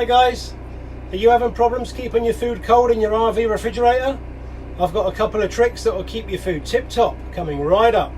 Hi guys, are you having problems keeping your food cold in your RV refrigerator? I've got a couple of tricks that will keep your food tip top coming right up.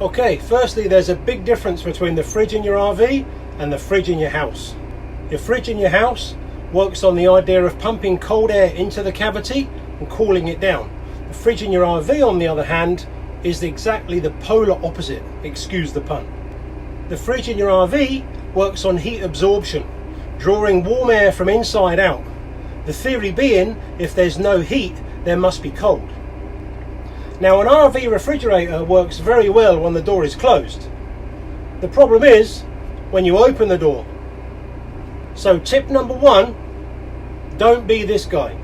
Okay, firstly there's a big difference between the fridge in your RV and the fridge in your house. Your fridge in your house works on the idea of pumping cold air into the cavity and cooling it down. The fridge in your RV, on the other hand, is exactly the polar opposite, excuse the pun. The fridge in your RV works on heat absorption, drawing warm air from inside out. The theory being, if there's no heat, there must be cold. Now, an RV refrigerator works very well when the door is closed. The problem is when you open the door. So tip number one, don't be this guy.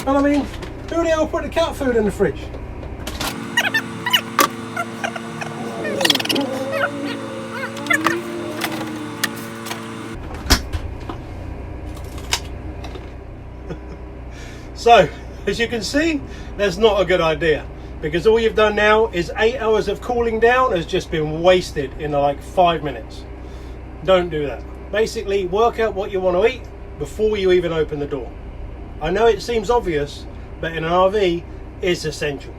Well, I mean, who the hell put the cat food in the fridge? So, as you can see, that's not a good idea, because all you've done now is 8 hours of cooling down has just been wasted in like 5 minutes. Don't do that. Basically, work out what you want to eat before you even open the door. I know it seems obvious, but in an RV, it's essential.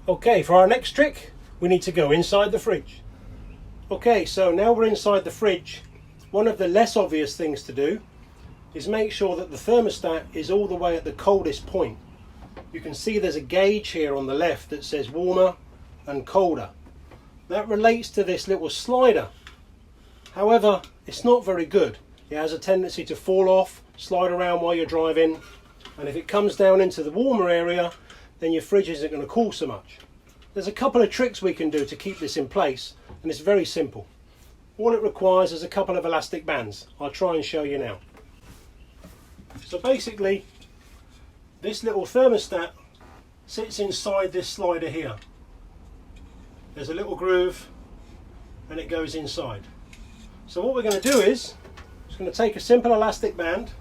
Okay, for our next trick, we need to go inside the fridge. Okay, so now we're inside the fridge. One of the less obvious things to do is make sure that the thermostat is all the way at the coldest point. You can see there's a gauge here on the left that says warmer and colder. That relates to this little slider. However, it's not very good. It has a tendency to fall off, slide around while you're driving, and if it comes down into the warmer area, then your fridge isn't going to cool so much. There's a couple of tricks we can do to keep this in place, and it's very simple. All it requires is a couple of elastic bands. I'll try and show you now. So basically, this little thermostat sits inside this slider here. There's a little groove and it goes inside. So what we're going to do is, just going to take a simple elastic band,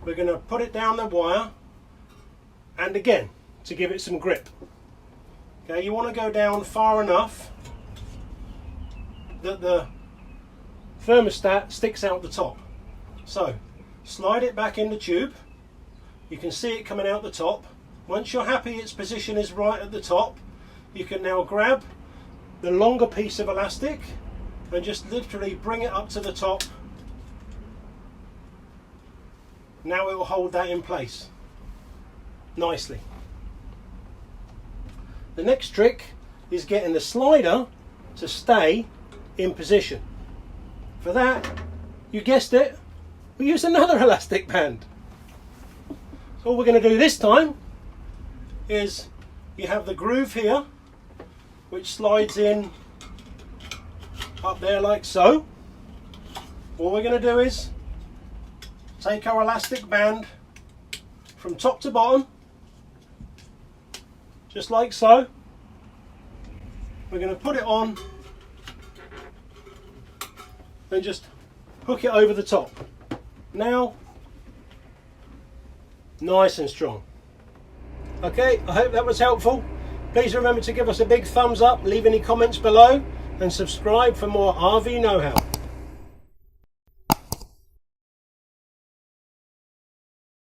we're going to put it down the wire, and again, to give it some grip. Okay, you want to go down far enough that the thermostat sticks out the top. So, slide it back in the tube. You can see it coming out the top. Once you're happy its position is right at the top, you can now grab the longer piece of elastic and just literally bring it up to the top. Now it will hold that in place nicely. The next trick is getting the slider to stay in position. For that, you guessed it, we use another elastic band. So all we're going to do this time is you have the groove here which slides in up there like so. All we're going to do is take our elastic band from top to bottom, just like so. We're going to put it on and just hook it over the top. Now, nice and strong. Okay, I hope that was helpful. Please remember to give us a big thumbs up, leave any comments below, and subscribe for more RV know-how.